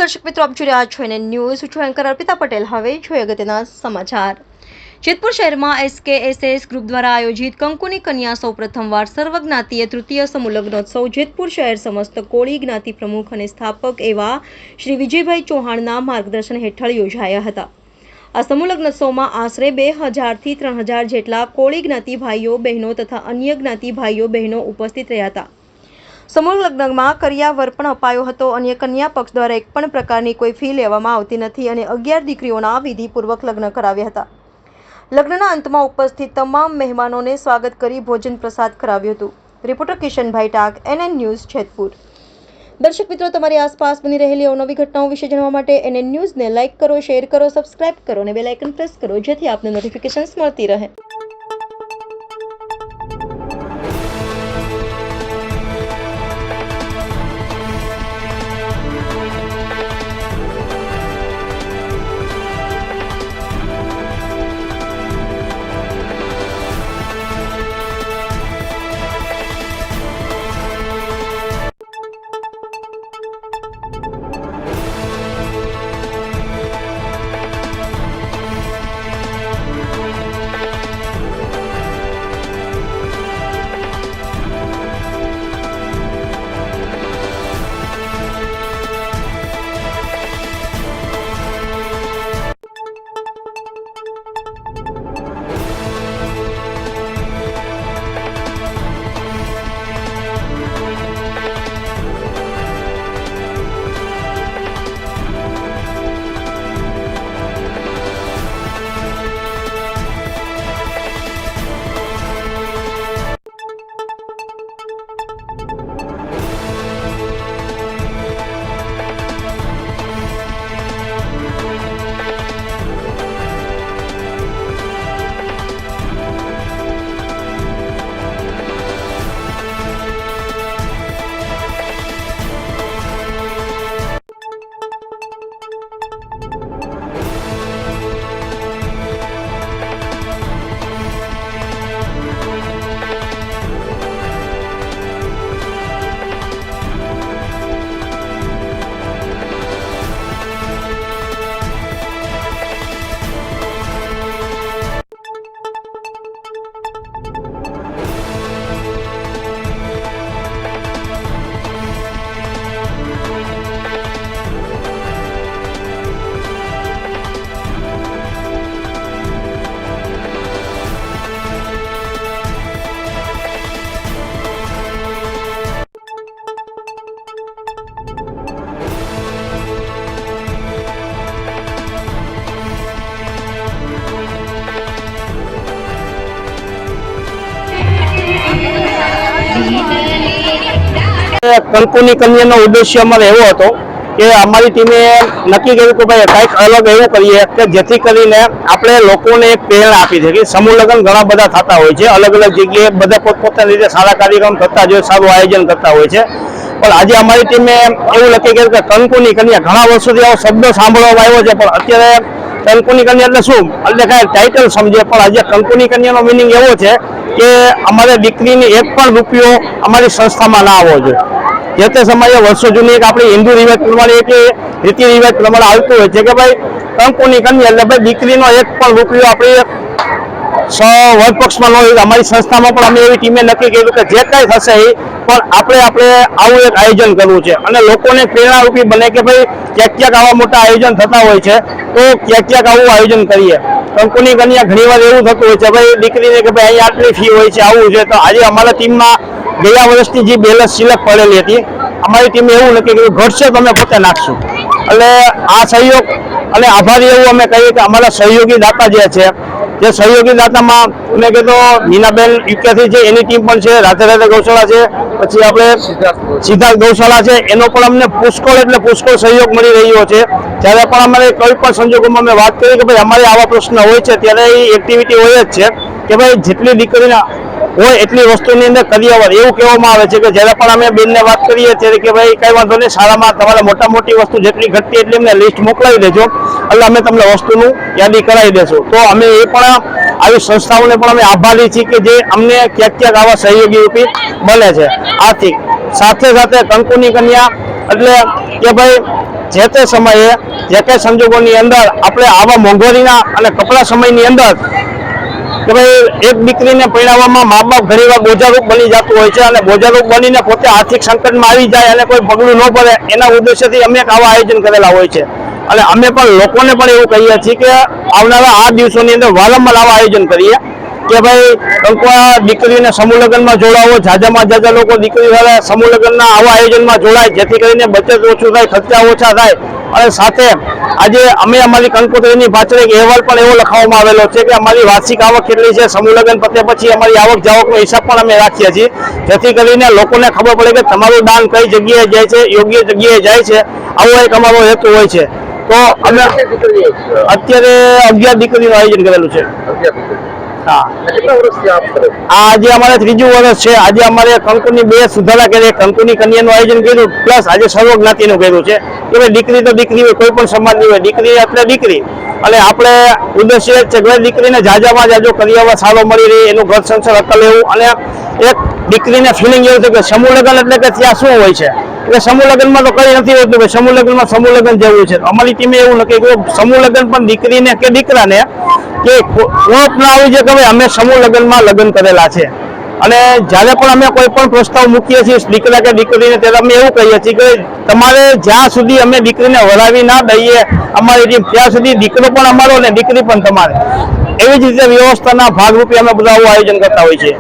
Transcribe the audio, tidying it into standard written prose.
દર્શક મિત્રો, આપ જોઈ રહ્યા છો એને ન્યૂઝ. હું છું એન્કર અર્પિતા પટેલ. હવે જોઈએ અગત્યના સમાચાર. જેતપુર શહેરમાં SKSS ગ્રુપ દ્વારા આયોજિત કંકુની કન્યા સૌ પ્રથમવાર સર્વજ્ઞાતીય તૃતીય સમૂહ લગ્નોત્સવ જેતપુર શહેર સમસ્ત કોળી જ્ઞાતિ પ્રમુખ અને સ્થાપક એવા શ્રી વિજયભાઈ ચૌહાણના માર્ગદર્શન હેઠળ યોજાયા હતા. આ સમૂહ લગ્નોત્સવમાં આશરે 2000 થી 3000 જેટલા કોળી જ્ઞાતિ ભાઈઓ બહેનો તથા અન્ય જ્ઞાતિ ભાઈઓ બહેનો ઉપસ્થિત રહ્યા હતા. સમૂહ લગ્નમાં કરિયાવર પણ અપાયો હતો. અન્ય કન્યા પક્ષ દ્વારા એક પણ પ્રકારની કોઈ ફી લેવામાં આવતી નથી અને 11 દીકરીઓના વિધિપૂર્વક લગ્ન કરાવ્યા હતા. લગ્નના અંતમાં ઉપસ્થિત તમામ મહેમાનોને સ્વાગત કરી ભોજન પ્રસાદ કરાવ્યું હતું. Reporter Kishanbhai Tak, NN news, Jetpur. દર્શક મિત્રો, તમારી આસપાસ બની રહેલી અવનવી ઘટનાઓ વિશે જાણવા માટે NN ન્યૂઝને લાઇક કરો, શેર કરો, સબસ્ક્રાઇબ કરો અને બેલ આઇકન પ્રેસ કરો, જેથી આપને નોટિફિકેશન્સ મળતી રહે. કંકુની કન્યાનો ઉદ્દેશ્ય અમારો એવો હતો કે અમારી ટીમે નક્કી કર્યું કે ભાઈ કંઈક અલગ એવું કરીએ કે જેથી કરીને આપણે લોકોને એક પ્રેરણા આપી શકીએ. સમૂહ લગ્ન ઘણા બધા થતા હોય છે, અલગ અલગ જગ્યાએ બધા પોતપોતાની રીતે સારા કાર્યક્રમ થતા જ હોય, સારું આયોજન કરતા હોય છે. પણ આજે અમારી ટીમે એવું નક્કી કર્યું કે કંકુની કન્યા, ઘણા વર્ષોથી આવો શબ્દ સાંભળવામાં આવ્યો છે, પણ અત્યારે કંકુની કન્યા એટલે શું, એટલે કાંઈ ટાઇટલ સમજે, પણ આજે કંકુની કન્યાનો મિનિંગ એવો છે કે અમારે દીકરીને એક પણ રૂપિયો અમારી સંસ્થામાં ના આવવો જોઈએ. જે તે સમયે વર્ષો જૂની એક આપણી હિન્દુ રિવાજ પ્રમાણે એક રીતિ રિવાજ પ્રમાણે આવતું હોય છે કે ભાઈ કંકુની કન્યા એટલે ભાઈ દીકરીનો એક પણ રૂપિયો આપણી વર પક્ષમાં ન હોય. અમારી સંસ્થામાં પણ અમે એવી ટીમે નક્કી કર્યું કે જે કાંઈ થશે એ પણ આપણે આવું એક આયોજન કરવું છે અને લોકોને પ્રેરણારૂપી બને કે ભાઈ ક્યાંક આવા મોટા આયોજન થતા હોય છે તો ક્યાંક આવું આયોજન કરીએ. કંકુની કન્યા ઘણીવાર એવું થતું હોય છે ભાઈ દીકરીને કે ભાઈ અહીંયા આટલી ફી હોય છે, આવું છે. તો આજે અમારા ટીમમાં ગયા વર્ષની જે બેલેન્સ સિલેક્ટ પડેલી હતી, અમારી ટીમે એવું નક્કી કર્યું ઘટશે તો અમે પોતે નાખશું. એટલે આ સહયોગ અને આભારી એવું અમે કહીએ કે અમારા સહયોગી દાતા જે છે, જે સહયોગી દાતામાં અમે કીધો મીનાબેન યુકેથી છે, એની ટીમ પણ છે, રાધે રાધે ગૌશાળા છે, પછી આપણે સિદ્ધાર્થ ગૌશાળા છે, એનો પણ અમને પુષ્કળ સહયોગ મળી રહ્યો છે. જ્યારે પણ અમારે કોઈ પણ સંજોગોમાં અમે વાત કરી કે ભાઈ અમારે આવા પ્રશ્ન હોય છે ત્યારે એ એક્ટિવિટી હોય જ છે કે ભાઈ જેટલી દીકરીના હોય એટલી વસ્તુની અંદર કરિયાવર એવું કહેવામાં આવે છે કે જ્યારે પણ અમે બેનને વાત કરીએ ત્યારે કે ભાઈ કઈ વાંધો નહીં, શાળામાં તમારે મોટી વસ્તુ જેટલી ઘટતી એટલી અમને લિસ્ટ મોકલાવી દેજો, એટલે અમે તમને વસ્તુનું યાદી કરાવી દેશું. તો અમે એ પણ આવી સંસ્થાઓને પણ અમે આભારી છીએ કે જે અમને ક્યાંક આવા સહયોગી રૂપી બને છે. આથી સાથે કંકુની કન્યા એટલે કે ભાઈ જે તે સમયે જે તે સંજોગોની અંદર આપણે આવા મોંઘવારીના અને કપરા સમયની અંદર કે ભાઈ એક દીકરીને પરણાવવામાં મા બાપ ઘણીવાર બોજારૂપ બની જતું હોય છે અને બોજારૂપ બનીને પોતે આર્થિક સંકટમાં આવી જાય અને કોઈ પગલું ન પડે એના ઉદ્દેશ્યથી અમે એક આવા આયોજન કરેલા હોય છે અને અમે પણ લોકોને પણ એવું કહીએ છીએ કે આવનારા આ દિવસોની અંદર વારંવાર આવા આયોજન કરીએ કે ભાઈ કંકુઆ દીકરીને સમૂહ લગ્નમાં જોડાવો, જાજામાં જાજા લોકો દીકરી સાથે સમૂહ લગ્નના આવા આયોજનમાં જોડાય જેથી કરીને બચત ઓછું થાય, ખર્ચા ઓછા થાય અને સાથે આજે અમે અમારી કંકોત્રીની પાછળ એક અહેવાલ પણ એવો લખાવવામાં આવેલો છે કે અમારી વાર્ષિક આવક કેટલી છે, સમૂહ લગ્ન પત્યા પછી અમારી આવક જાવકનો હિસાબ પણ અમે રાખીએ છીએ જેથી કરીને લોકોને ખબર પડે કે તમારું દાન કઈ જગ્યાએ જાય છે, યોગ્ય જગ્યાએ જાય છે, આવો એક અમારો હેતુ હોય છે. તો અમે અત્યારે 11 દીકરીનું આયોજન કરેલું છે. હા, આજે અમારે ત્રીજું વર્ષ છે. આજે અમારે કંકુની 2 સુધારા કરી, કંકુની કન્યાનું આયોજન કર્યું પ્લસ આજે સર્વજ્ઞાતિનું કર્યું છે કે ભાઈ દીકરી તો દીકરી હોય, કોઈ પણ સમાજની હોય, દીકરી એટલે દીકરી અને આપણે ઉદ્દેશ્ય છે કે દીકરીને જાજામાં જાજો કરિયાવર સારો મળી રહે, એનું ઘર સંસાર અકલ એવું અને એક દીકરીને ફિલિંગ એવું છે કે સમૂહ લગ્ન એટલે કે ત્યાં શું હોય છે એટલે સમૂહ લગ્નમાં તો કઈ નથી હોતું, સમૂહ લગ્નમાં સમૂહ લગ્ન જેવું છે. અમારી ટીમે એવું નક્કી કર્યું સમૂહ લગ્ન પણ દીકરીને કે દીકરાને કે કોપ ના આવી છે કે ભાઈ અમે સમૂહ લગ્નમાં લગ્ન કરેલા છે અને જ્યારે પણ અમે કોઈ પણ પ્રસ્તાવ મૂકીએ છીએ દીકરા કે દીકરીને ત્યારે અમે એવું કહીએ છીએ કે તમારે જ્યાં સુધી અમે દીકરીને વરાવી ના દઈએ અમારી ટીમ ત્યાં સુધી દીકરો પણ અમારો ને દીકરી પણ તમારે, એવી જ રીતે વ્યવસ્થાના ભાગરૂપે અમે બધા આવું આયોજન કરતા હોય છે.